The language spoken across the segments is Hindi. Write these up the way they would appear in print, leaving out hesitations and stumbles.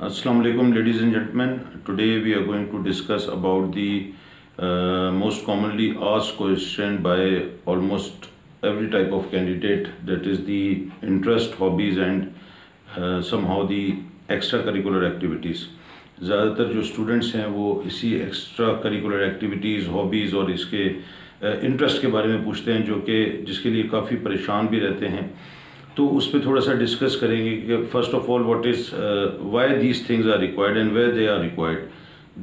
Assalamu alaikum, ladies and gentlemen. Today we are going to discuss about the most commonly asked question by almost every type of candidate, that is the interest, hobbies and somehow the extracurricular activities. ज़्यादातर जो स्टूडेंट्स हैं वो इसी एक्स्ट्रा करिकुलर एक्टिविटीज़, हॉबीज़ और इसके इंटरेस्ट के बारे में पूछते हैं, जो कि जिसके लिए काफ़ी परेशान भी रहते हैं। तो उस पर थोड़ा सा डिस्कस करेंगे कि first of all what is why these things are required and where they are required.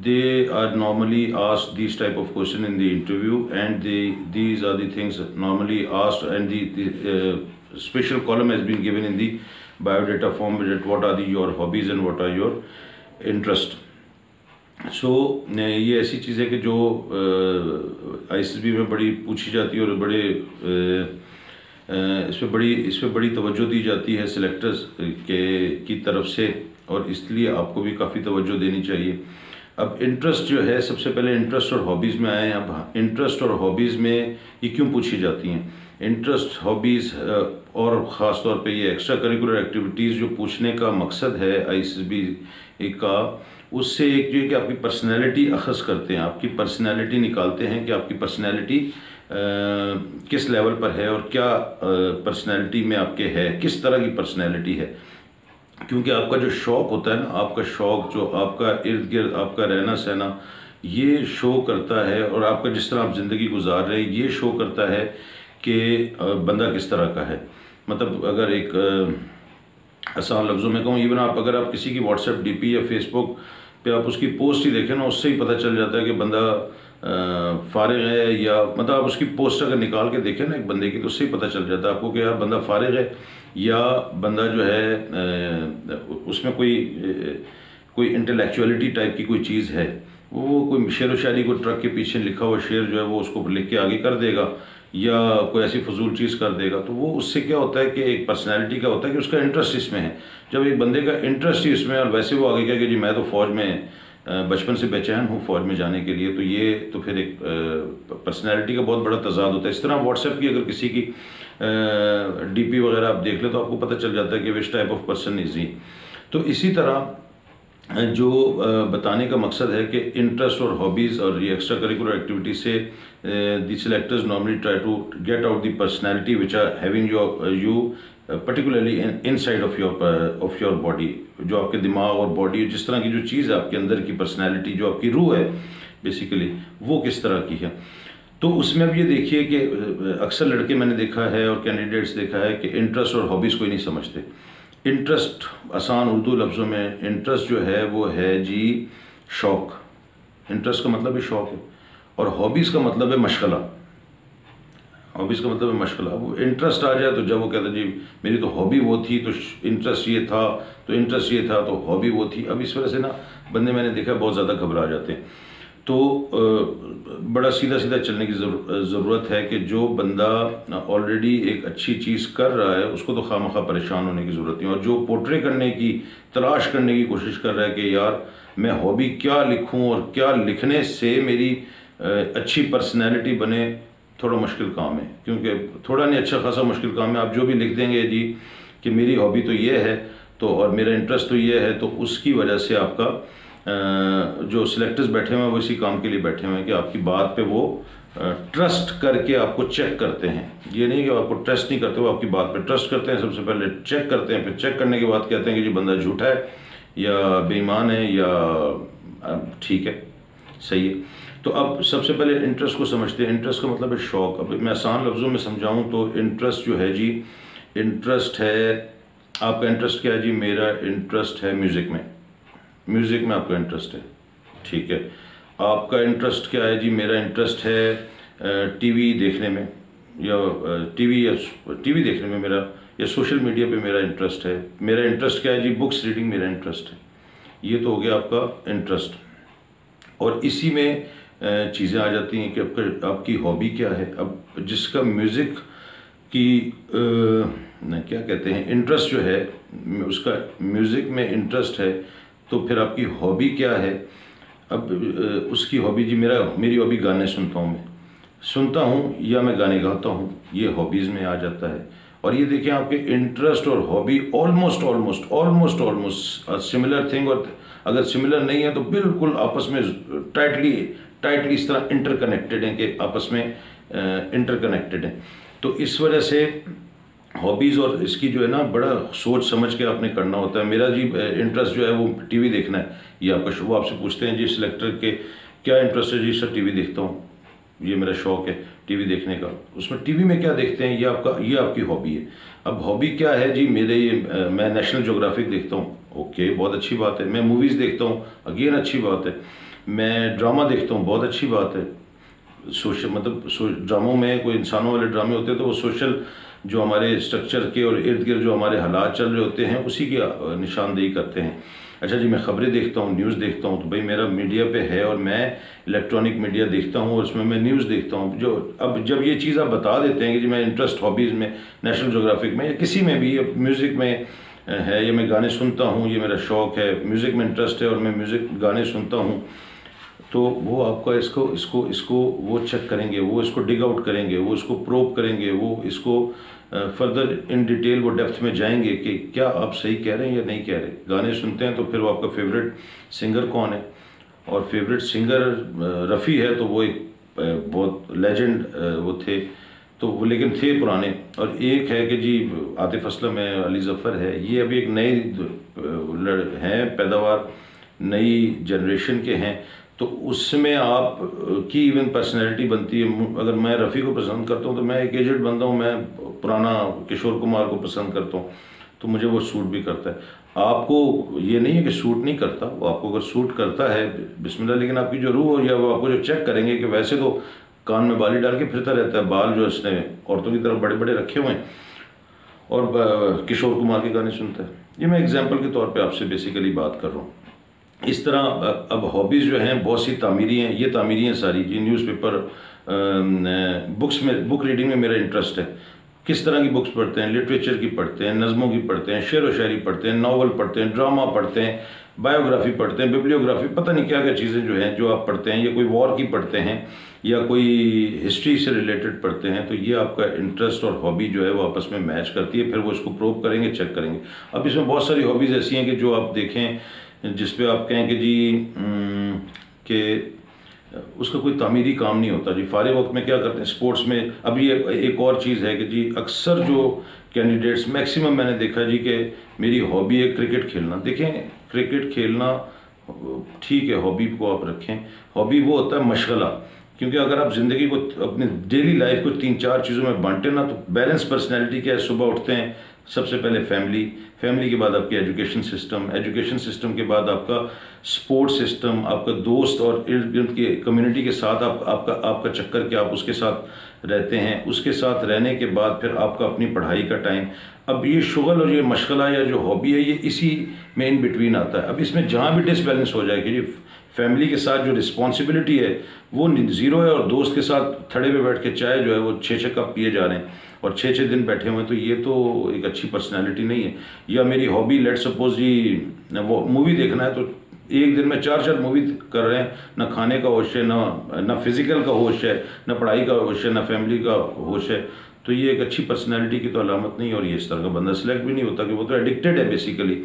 They are normally asked these type of question in the interview, and these are the things normally asked, and the special column has been given in the biodata form that what are your hobbies and what are your interest. So ये ऐसी चीज़ है कि जो ISSB में बड़ी पूछी जाती है और बड़े इस पर बड़ी तवज्जो दी जाती है सिलेक्टर्स की तरफ से, और इसलिए आपको भी काफ़ी तवज्जो देनी चाहिए. अब इंटरेस्ट जो है, सबसे पहले इंटरेस्ट और हॉबीज़ में आए. अब इंटरेस्ट और हॉबीज़ में ये क्यों पूछी जाती हैं? इंटरेस्ट, हॉबीज़ और ख़ास तौर पे ये एक्स्ट्रा करिकुलर एक्टिविटीज़ जो पूछने का मकसद है ISSB का, उससे एक जो है कि आपकी पर्सनैलिटी अखज़ करते हैं, आपकी पर्सनैलिटी निकालते हैं कि आपकी पर्सनैलिटी किस लेवल पर है और क्या पर्सनैलिटी में आपके है, किस तरह की पर्सनैलिटी है. क्योंकि आपका जो शौक़ होता है ना, आपका शौक़ जो आपका इर्द गिर्द आपका रहना सहना, ये शो करता है, और आपका जिस तरह आप ज़िंदगी गुजार रहे हैं ये शो करता है कि बंदा किस तरह का है. मतलब अगर एक आसान लफ्ज़ों में कहूँ, इवन अगर आप किसी की व्हाट्सएप DP या फेसबुक पे आप उसकी पोस्ट ही देखें ना, उससे ही पता चल जाता है कि बंदा फ़ारिग है, या मतलब आप उसकी पोस्ट अगर निकाल के देखें ना एक बंदे की, तो उससे ही पता चल जाता है आपको कि यार बंदा फ़ारिग है, या बंदा जो है उसमें कोई इंटेलेक्चुअलिटी टाइप की कोई चीज़ है. वो कोई शेर व शायरी को ट्रक के पीछे लिखा हुआ शेर जो है वो उसको लिख के आगे कर देगा, या कोई ऐसी फजूल चीज़ कर देगा. तो वो उससे क्या होता है कि एक पर्सनैलिटी का होता है कि उसका इंटरेस्ट इसमें है. जब एक बंदे का इंटरेस्ट ही इसमें, और वैसे वो आगे क्या कि जी मैं तो फ़ौज में बचपन से बेचैन हूँ फ़ौज में जाने के लिए, तो ये तो फिर एक पर्सनैलिटी का बहुत बड़ा तज़ाद होता है. इस तरह व्हाट्सएप की अगर किसी की DP वगैरह आप देख ले तो आपको पता चल जाता है कि which type of person is he. तो इसी तरह जो बताने का मकसद है कि इंटरेस्ट और हॉबीज़ और ये एक्स्ट्रा करिकुलर एक्टिविटी से the selectors normally try to get out the personality which are having you particularly inside of your body. जो आपके दिमाग और बॉडी, जिस तरह की जो चीज़ है आपके अंदर की पर्सनैलिटी, जो आपकी रूह है बेसिकली, वो किस तरह की है. तो उसमें अब ये देखिए कि अक्सर लड़के मैंने देखा है और कैंडिडेट्स देखा है कि इंटरेस्ट और हॉबीज़ कोई नहीं समझते. इंटरेस्ट, आसान उर्दू लफ्ज़ों में इंटरेस्ट जो है वो है जी शौक़. इंटरेस्ट का मतलब है शौक़ है, और हॉबीज़ का मतलब है मशगला. हॉबीज़ का मतलब है मशगला. वो इंटरेस्ट आ जाए तो जब वो कहता है जी मेरी तो हॉबी वो थी, तो इंटरेस्ट ये था, तो इंटरेस्ट ये था, तो हॉबी वो थी. अब इस वजह से ना बंदे मैंने देखा बहुत ज़्यादा घबरा जाते हैं. तो बड़ा सीधा सीधा चलने की ज़रूरत है कि जो बंदा ऑलरेडी एक अच्छी चीज़ कर रहा है उसको तो खामखा परेशान होने की ज़रूरत नहीं. और जो पोर्ट्रे करने की, तलाश करने की कोशिश कर रहा है कि यार मैं हॉबी क्या लिखूं और क्या लिखने से मेरी अच्छी पर्सनैलिटी बने, थोड़ा मुश्किल काम है. क्योंकि थोड़ा नहीं, अच्छा खासा मुश्किल काम है. आप जो भी लिख देंगे जी कि मेरी हॉबी तो ये है, तो और मेरा इंटरेस्ट तो ये है, तो उसकी वजह से आपका जो सिलेक्टर्स बैठे हुए हैं वो इसी काम के लिए बैठे हुए हैं कि आपकी बात पे वो ट्रस्ट करके आपको चेक करते हैं. ये नहीं कि आपको ट्रस्ट नहीं करते, वो आपकी बात पे ट्रस्ट करते हैं. सबसे पहले चेक करते हैं, फिर चेक करने के बाद कहते हैं कि जी बंदा झूठा है या बेईमान है या ठीक है, सही है. तो अब सबसे पहले इंटरेस्ट को समझते हैं. इंटरेस्ट का मतलब है शौक़. अब मैं आसान लफ्ज़ों में समझाऊँ तो इंटरेस्ट जो है जी, इंटरेस्ट है, आपका इंटरेस्ट क्या है जी? मेरा इंटरेस्ट है म्यूज़िक में. म्यूज़िक में आपका इंटरेस्ट है, ठीक है. आपका इंटरेस्ट क्या है जी? मेरा इंटरेस्ट है TV देखने में, या टीवी देखने में मेरा, या सोशल मीडिया पे मेरा इंटरेस्ट है. मेरा इंटरेस्ट क्या है जी? बुक्स रीडिंग मेरा इंटरेस्ट है. ये तो हो गया आपका इंटरेस्ट. और इसी में चीज़ें आ जाती हैं कि आपकी हॉबी क्या है. अब जिसका म्यूज़िक की क्या कहते हैं, इंटरेस्ट जो है, उसका म्यूज़िक में इंटरेस्ट है, तो फिर आपकी हॉबी क्या है? अब उसकी हॉबी जी मेरी हॉबी गाने सुनता हूँ, मैं सुनता हूँ या मैं गाने गाता हूँ, ये हॉबीज़ में आ जाता है. और ये देखें आपके इंटरेस्ट और hobby almost almost almost almost similar thing, और अगर सिमिलर नहीं है तो बिल्कुल आपस में टाइटली टाइटली इस तरह इंटरकनेक्टेड हैं कि आपस में इंटरकनेक्टेड हैं। तो इस वजह से हॉबीज़ और इसकी जो है ना बड़ा सोच समझ के आपने करना होता है। मेरा जी इंटरेस्ट जो है वो टीवी देखना है, ये आपका वो आपसे पूछते हैं जी सिलेक्टर के क्या इंटरेस्ट है, जी सर टीवी देखता हूँ, ये मेरा शौक़ है टीवी देखने का। उसमें टीवी में क्या देखते हैं, ये आपकी हॉबी है। अब हॉबी क्या है जी, मैं नेशनल ज्योग्राफिक देखता हूँ, ओके बहुत अच्छी बात है। मैं मूवीज़ देखता हूँ, अगेन अच्छी बात है। मैं ड्रामा देखता हूँ, बहुत अच्छी बात है। सोशल मतलब ड्रामों में कोई इंसानों वाले ड्रामे होते हैं तो वो सोशल जो हमारे स्ट्रक्चर के और इर्द गिर्द जो हमारे हालात चल रहे होते हैं उसी की निशानदेही करते हैं। अच्छा जी, मैं ख़बरें देखता हूँ, न्यूज़ देखता हूँ, तो भाई मेरा मीडिया पे है और मैं इलेक्ट्रॉनिक मीडिया देखता हूँ और उसमें मैं न्यूज़ देखता हूँ। अब जब ये चीज़ आप बता देते हैं कि जी मैं इंटरेस्ट हॉबीज़ में नेशनल ज्योग्राफिक में या किसी में भी, म्यूज़िक में है, या मैं गाने सुनता हूँ, ये मेरा शौक़ है, म्यूज़िक में इंटरेस्ट है और मैं म्यूज़िक गाने सुनता हूँ, तो वो आपका इसको वो चेक करेंगे, वो इसको डिग आउट करेंगे, वो इसको प्रोब करेंगे, वो इसको फर्दर इन डिटेल वो डेप्थ में जाएंगे कि क्या आप सही कह रहे हैं या नहीं कह रहे। गाने सुनते हैं तो फिर वो आपका फेवरेट सिंगर कौन है, और फेवरेट सिंगर रफ़ी है तो वो एक बहुत लेजेंड वो थे, तो वो लेकिन थे पुराने। और एक है कि जी आतिफ असलम है, अली ज़फ़र है, ये अभी एक नई हैं पैदावार, नई जनरेशन के हैं, तो उसमें आप की इवन पर्सनैलिटी बनती है। अगर मैं रफ़ी को पसंद करता हूँ तो मैं एक एजेड बंदा हूँ, मैं पुराना किशोर कुमार को पसंद करता हूँ, तो मुझे वो सूट भी करता है। आपको ये नहीं है कि सूट नहीं करता, वो आपको अगर सूट करता है बिस्मिल्लाह, लेकिन आपकी जो रूह हो या वो आपको जो चेक करेंगे कि वैसे तो कान में बाली डाल के फिरता रहता है, बाल जो इसने औरतों की तरफ बड़े बड़े रखे हुए हैं, और किशोर कुमार के गाने सुनता है। ये मैं एग्जाम्पल के तौर पर आपसे बेसिकली बात कर रहा हूँ। इस तरह अब हॉबीज़ जो हैं बहुत सी तामीरी हैं, ये तामीरी हैं सारी जी। न्यूज़पेपर, बुक रीडिंग में मेरा इंटरेस्ट है। किस तरह की बुक्स पढ़ते हैं, लिटरेचर की पढ़ते हैं, नज़मों की पढ़ते हैं, शेर व शायरी पढ़ते हैं, नावल पढ़ते हैं, ड्रामा पढ़ते हैं, बायोग्राफी पढ़ते हैं, बिब्लियोग्राफी, पता नहीं क्या क्या चीज़ें जो हैं जो आप पढ़ते हैं, या कोई वॉर की पढ़ते हैं या कोई हिस्ट्री से रिलेटेड पढ़ते हैं, तो ये आपका इंटरेस्ट और हॉबी जो है वो आपस में मैच करती है। फिर वो इसको प्रूव करेंगे, चेक करेंगे। अब इसमें बहुत सारी हॉबीज़ ऐसी हैं कि जो आप देखें जिस पे आप कहें कि जी कि उसका कोई तामीरी काम नहीं होता जी। फारिग वक्त में क्या करते हैं, स्पोर्ट्स में। अब ये एक और चीज़ है कि जी अक्सर जो कैंडिडेट्स, मैक्सिमम मैंने देखा जी कि मेरी हॉबी है क्रिकेट खेलना। देखें, क्रिकेट खेलना ठीक है, हॉबी को आप रखें, हॉबी वो होता है मशगला, क्योंकि अगर आप ज़िंदगी को, अपनी डेली लाइफ को 3-4 चीज़ों में बांटें ना, तो बैलेंस पर्सनैलिटी क्या है, सुबह उठते हैं सबसे पहले फैमिली के बाद आपकी एजुकेशन सिस्टम के बाद आपका स्पोर्ट्स सिस्टम, आपका दोस्त और इर्द गिर्द की कम्युनिटी के साथ आपका चक्कर क्या, आप उसके साथ रहते हैं, उसके साथ रहने के बाद फिर आपका अपनी पढ़ाई का टाइम। अब ये शुगल और ये मशगला या जो हॉबी है, ये इसी में इन बिटवीन आता है। अब इसमें जहाँ भी डिसबैलेंस हो जाए कि जी फैमिली के साथ जो रिस्पॉन्सिबिलिटी है वो ज़ीरो है, और दोस्त के साथ थड़े पे बैठ के चाय जो है वो 6-6 कप पिए जा रहे हैं और 6-6 दिन बैठे हुए हैं, तो ये तो एक अच्छी पर्सनालिटी नहीं है। या मेरी हॉबी लेट सपोज जी वो मूवी देखना है, तो एक दिन में 4-4 मूवी कर रहे हैं, ना खाने का होश है, ना फिज़िकल का होश है, ना पढ़ाई का होश है, ना फैमिली का होश है, तो ये एक अच्छी पर्सनैलिटी की तो अलामत नहीं है। और ये इस तरह का बंदा सिलेक्ट भी नहीं होता, कि वो तो एडिक्टेड है बेसिकली।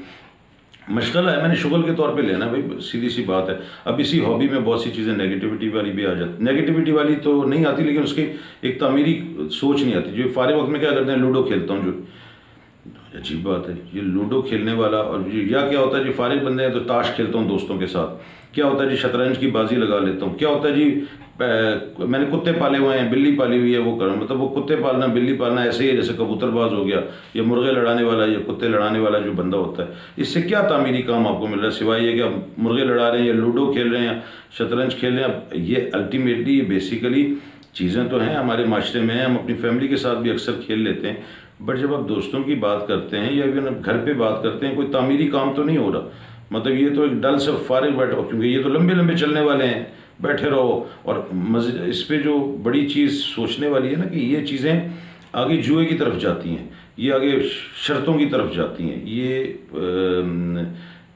मशगला है, मैंने शुगल के तौर पे लेना भाई, सीधी सी बात है। अब इसी हॉबी में बहुत सी चीज़ें नेगेटिविटी वाली भी आ जाती, नेगेटिविटी वाली तो नहीं आती, लेकिन उसकी एक तामीरी सोच नहीं आती। जो फारिग वक्त में क्या करते हैं, लूडो खेलता हूँ, जो अजीब बात है, ये लूडो खेलने वाला। और या क्या होता है जी, फारिग बंदे हैं तो ताश खेलता हूँ दोस्तों के साथ, क्या होता है जी शतरंज की बाजी लगा लेता हूँ, क्या होता है जी मैंने कुत्ते पाले हुए हैं, बिल्ली पाली हुई है, वो करूँ, मतलब वो कुत्ते पालना बिल्ली पालना ऐसे ही है जैसे कबूतरबाज हो गया, या मुर्गे लड़ाने वाला या कुत्ते लड़ाने वाला जो बंदा होता है। इससे क्या तामीरी काम आपको मिल रहा है, सिवाय ये कि आप मुर्गे लड़ा रहे हैं या लूडो खेल रहे हैं या शतरंज खेल रहे हैं। ये अल्टीमेटली ये बेसिकली चीज़ें तो हैं हमारे माशरे में हैं, हम अपनी फैमिली के साथ भी अक्सर खेल लेते हैं, बट जब आप दोस्तों की बात करते हैं या इवन घर पर बात करते हैं, कोई तामीरी काम तो नहीं हो रहा। मतलब ये तो एक डल से फारिग बैठो, क्योंकि ये तो लंबे लंबे चलने वाले हैं, बैठे रहो। और इस पे जो बड़ी चीज़ सोचने वाली है ना, कि ये चीज़ें आगे जुए की तरफ जाती हैं, ये आगे शर्तों की तरफ जाती हैं, ये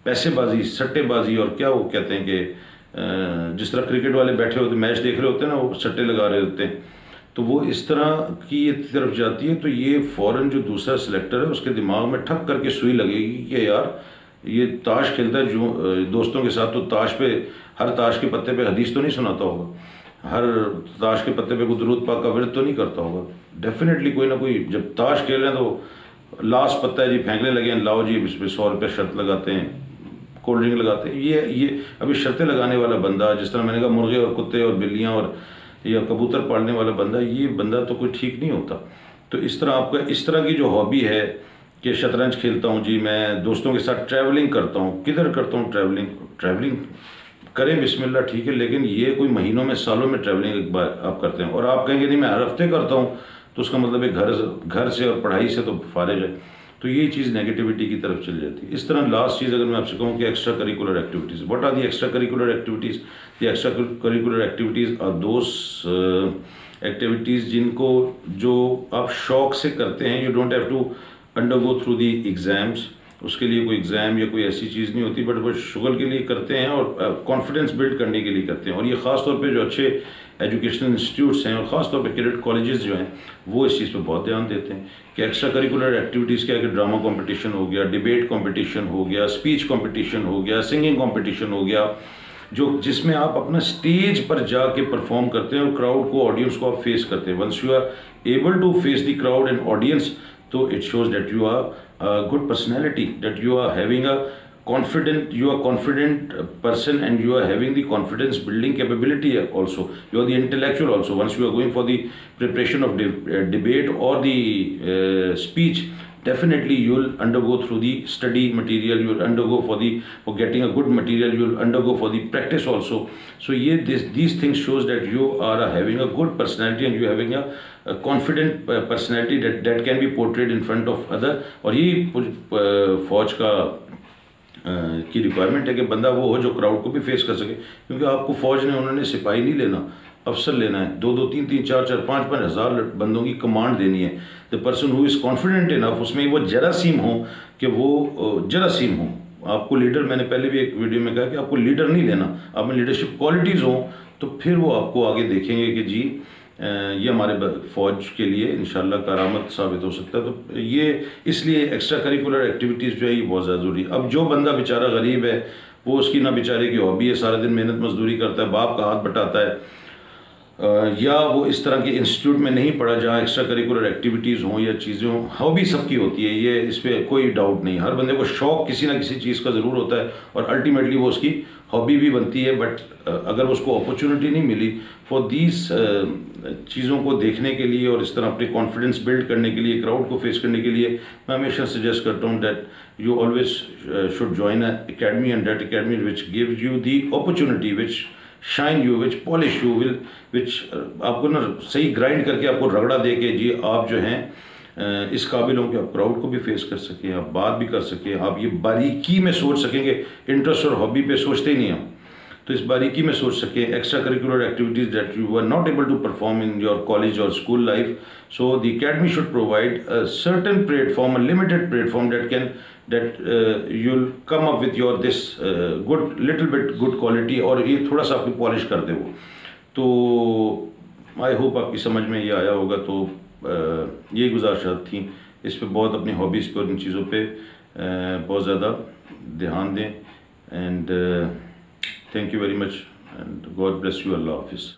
पैसेबाजी, सट्टेबाजी, और क्या वो कहते हैं कि जिस तरह क्रिकेट वाले बैठे होते मैच देख रहे होते हैं ना, वो सट्टे लगा रहे होते हैं, तो वो इस तरह की ये तरफ जाती है, तो ये फ़ौरन जो दूसरा सिलेक्टर है उसके दिमाग में ठक करके सुई लगेगी कि यार ये ताश खेलता है जो दोस्तों के साथ, तो ताश पे हर ताश के पत्ते पे हदीस तो नहीं सुनाता होगा, हर ताश के पत्ते पे कोई दुरूद पाक का विर्द तो नहीं करता होगा। डेफिनेटली कोई ना कोई, जब ताश खेल रहे हैं तो लास्ट पत्ता है जी, फेंकने लगे हैं, लाओ जी इस पर 100 रुपये शर्त लगाते हैं, कोल्ड ड्रिंक लगाते हैं। ये अभी शर्तें लगाने वाला बंदा, जिस तरह मैंने कहा मुर्गे और कुत्ते और बिल्लियाँ और या कबूतर पालने वाला बंदा, ये बंदा तो कोई ठीक नहीं होता। तो इस तरह आपका इस तरह की जो हॉबी है कि शतरंज खेलता हूँ जी, मैं दोस्तों के साथ ट्रैवलिंग करता हूँ, किधर करता हूँ ट्रैवलिंग करें बिस्मिल्लाह, ठीक है, लेकिन ये कोई महीनों में सालों में ट्रैवलिंग एक बार आप करते हैं और आप कहेंगे नहीं मैं हर हफ्ते करता हूँ, तो उसका मतलब है घर से और पढ़ाई से तो फारिग है, तो ये चीज़ नेगेटिविटी की तरफ चली जाती है। इस तरह लास्ट चीज़ अगर मैं आपसे कहूँ कि extra curricular activities, what are the extra curricular activities? The extra curricular activities are those activities जिनको जो आप शौक से करते हैं, you don't have to undergo through the exams, उसके लिए कोई एग्ज़ाम या कोई ऐसी चीज़ नहीं होती, बट वो शुगल के लिए करते हैं और कॉन्फिडेंस बिल्ड करने के लिए करते हैं। और ये ख़ास तौर पे जो अच्छे एजुकेशनल इंस्टीट्यूट्स हैं और ख़ास तौर पे कैडेट कॉलेजेस जो हैं वो इस चीज़ पे बहुत ध्यान देते हैं कि एक्स्ट्रा करिकुलर एक्टिविटीज़ क्या है कि ड्रामा कंपटीशन हो गया, डिबेट कंपटीशन हो गया, स्पीच कंपटीशन हो गया, सिंगिंग कंपटीशन हो गया, जो जिसमें आप अपना स्टेज पर जाके परफॉर्म करते हैं और क्राउड को, ऑडियंस को आप फेस करते हैं। Once you are able to face the crowd and audience, तो it shows that you are a good personality, that you are having a confident person, and you are having the confidence building capability also. You are the intellectual also. Once you are going for the preparation of debate or the speech, definitely you will undergo through the study material, you will undergo for getting a good material, you will undergo for the practice also. So these things shows that you are having a good personality and you are having a confident personality that can be portrayed in front of other. और ये फौज का की रिक्वायरमेंट है कि बंदा वो हो जो क्राउड को भी फेस कर सके, क्योंकि आपको फौज ने उन्होंने सिपाही नहीं लेना, अफसर लेना है। 2-2, 3-3, 4-4, 5-5 हज़ार बंदों की कमांड देनी है। The person who is confident enough, उसमें वो जरासीम हो कि वो जरासीम हो। आपको लीडर, मैंने पहले भी एक वीडियो में कहा कि आपको लीडर नहीं लेना, आप में लीडरशिप क्वालिटीज़ हों तो फिर वो आपको आगे देखेंगे कि जी ये हमारे फ़ौज के लिए इंशाल्लाह करामत साबित हो सकता है। तो ये इसलिए एक्स्ट्रा करिकुलर एक्टिविटीज़ जो है ये बहुत ज़्यादा ज़रूरी है। अब जो बंदा बेचारा गरीब है, वो उसकी ना बेचारे की हॉबी है, सारा दिन मेहनत मजदूरी करता है, बाप का हाथ बटाता है, या वो इस तरह के इंस्टीट्यूट में नहीं पढ़ा जहाँ एक्स्ट्रा करिकुलर एक्टिविटीज़ हों या चीज़ें हों। हॉबी सबकी होती है, ये इस पर कोई डाउट नहीं। हर बंदे को शौक़ किसी ना किसी चीज़ का ज़रूर होता है और अल्टीमेटली वो उसकी हॉबी भी बनती है। बट अगर उसको अपॉर्चुनिटी नहीं मिली फॉर दीज चीज़ों को देखने के लिए और इस तरह अपने कॉन्फिडेंस बिल्ड करने के लिए, क्राउड को फेस करने के लिए, मैं हमेशा सजेस्ट करता हूँ that you always should join a academy, and that academy which gives you the opportunity, which shine you, which polish you, which आपको ना सही ग्राइंड करके आपको रगड़ा दे के जी आप जो हैं इस काबिल हों कि आप क्राउड को भी फेस कर सकें, आप बात भी कर सकें, आप ये बारीकी में सोच सकेंगे। इंटरेस्ट और हॉबी पे सोचते ही नहीं हम, तो इस बारीकी में सोच सकें। Extra curricular activities that you are not able to perform in your college और school life, so the academy should provide a certain platform, a limited platform that you'll come up with your this good little bit good quality, और ये थोड़ा सा आपकी पॉलिश कर दे वो। तो आई होप आपकी समझ में ये आया होगा। तो ये गुजारिशात थी, इस पे बहुत अपनी हॉबीज़ पे और इन चीज़ों पे बहुत ज़्यादा ध्यान दें। And thank you very much and God bless you. अल्लाह हाफिज़।